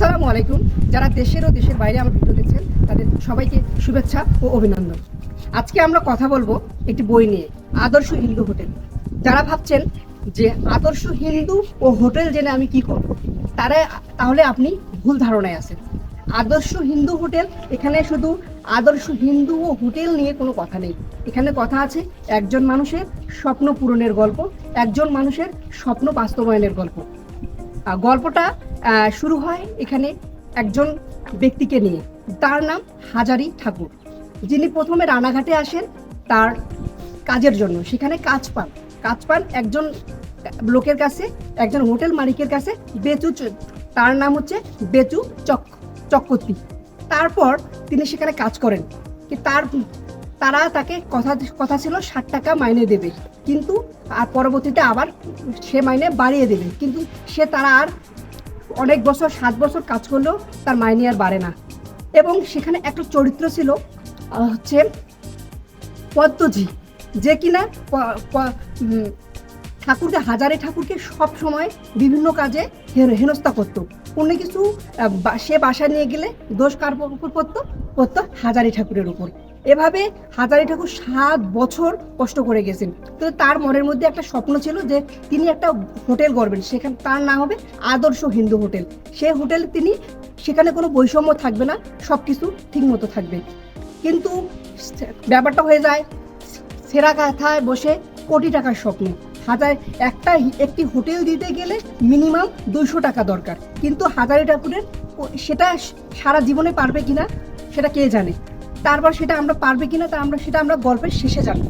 আসসালামু আলাইকুম। যারা দেশের ও দেশের বাইরে আমার ভিডিও দেখছেন তাদের সবাইকে শুভেচ্ছা ও অভিনন্দন। আজকে আমরা কথা বলবো একটি বই নিয়ে, আদর্শ হিন্দু হোটেল। যারা ভাবছেন যে আদর্শ হিন্দু ও হোটেল জেনে আমি কি করব, তাহলে আপনি ভুল ধারণায় আছেন। আদর্শ হিন্দু হোটেল, এখানে শুধু আদর্শ হিন্দু ও হোটেল নিয়ে কোনো কথা নেই। এখানে কথা আছে একজন মানুষের স্বপ্ন পূরণের গল্প, একজন মানুষের স্বপ্ন বাস্তবায়নের গল্প। গল্পটা শুরু হয় এখানে একজন ব্যক্তিকে নিয়ে, তার নাম হাজারী ঠাকুর, যিনি প্রথমে রানাঘাটে আসেন তার কাজের জন্য। সেখানে কাজ পান একজন লোকের কাছে, একজন হোটেল মালিকের কাছে, তার নাম হচ্ছে বেচু চক্রবর্তী। তারপর তিনি সেখানে কাজ করেন কি তারা তাকে কথা ছিল 60 টাকা মাইনে দেবে, কিন্তু আর পরবর্তীতে আবার সে মাইনে বাড়িয়ে দেবে, কিন্তু তারা আর অনেক বছর 7 বছর কাজ করলেও তার মাইনে আর বাড়ে না। এবং সেখানে একটা চরিত্র ছিল হচ্ছে পদ্মজি, যে কিনা হাজারী ঠাকুরকে সব সময় বিভিন্ন কাজে হেনস্থা করতো। কোনো কিছু সে বাসায় নিয়ে গেলে দোষ কার উপর পড়তো? হাজারী ঠাকুরের উপর। এভাবে হাজারী ঠাকুর 7 বছর কষ্ট করে গেছেন। তো তার মনের মধ্যে একটা স্বপ্ন ছিল যে তিনি একটা হোটেল গড়বেন, সেখানে তার নাম হবে আদর্শ হিন্দু হোটেল। সেই হোটেল সেখানে কোনো বৈষম্য থাকবে না, সব কিছু ঠিক মতো থাকবে। কিন্তু ব্যাপারটা হয়ে যায় সেরা কাথায় বসে কোটি টাকার স্বপ্ন। একটি হোটেল দিতে গেলে মিনিমাম 200 টাকা দরকার, কিন্তু হাজারী ঠাকুরের সেটা সারা জীবনে পারবে কিনা সেটা কে জানে। তারপর সেটা আমরা পারবে কিনা সেটা আমরা গল্পের শেষে জানব।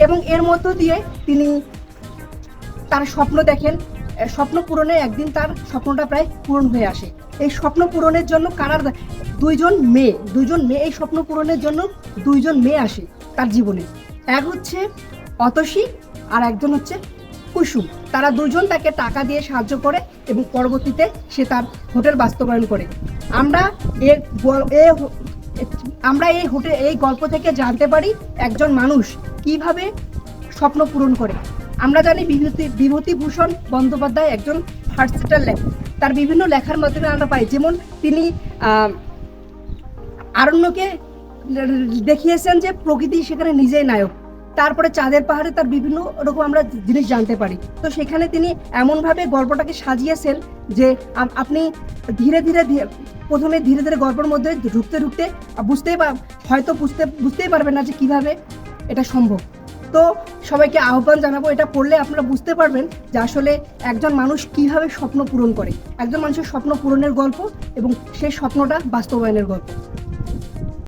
এবং এর মধ্য দিয়ে তিনি তার স্বপ্ন দেখেন, স্বপ্ন পূরণে একদিন তার স্বপ্নটা প্রায় পূরণ হয়ে আসে। এই স্বপ্ন পূরণের জন্য দুইজন মেয়ে এই স্বপ্ন পূরণের জন্য 2জন মেয়ে আসে তার জীবনে। এক হচ্ছে অতসী আর একজন হচ্ছে কুসুম। তারা 2জন তাকে টাকা দিয়ে সাহায্য করে এবং পরবর্তীতে সে তার হোটেল বাস্তবায়ন করে। আমরা এই গল্প থেকে জানতে পারি একজন মানুষ কিভাবে স্বপ্ন পূরণ করে। আমরা জানি বিভূতিভূষণ বন্দ্যোপাধ্যায় একজন ভার্সেটাইল লেখক। তার বিভিন্ন লেখার মাধ্যমে আমরা পাই, যেমন তিনি আরণ্যকে দেখিয়েছেন যে প্রকৃতি সেখানে নিজেই নায়ক। তারপরে চাঁদের পাহাড়ে তার বিভিন্ন রকম আমরা জিনিস জানতে পারি। তো সেখানে তিনি এমনভাবে গল্পটাকে সাজিয়েছেন যে আপনি ধীরে ধীরে গল্পের মধ্যে ঢুকতে বুঝতেই পারবেন না যে কিভাবে এটা সম্ভব। তো সবাইকে আহ্বান জানাবো, এটা পড়লে আপনারা বুঝতে পারবেন যে আসলে একজন মানুষ কিভাবে স্বপ্ন পূরণ করে, একজন মানুষের স্বপ্ন পূরণের গল্প এবং সেই স্বপ্নটা বাস্তবায়নের গল্প।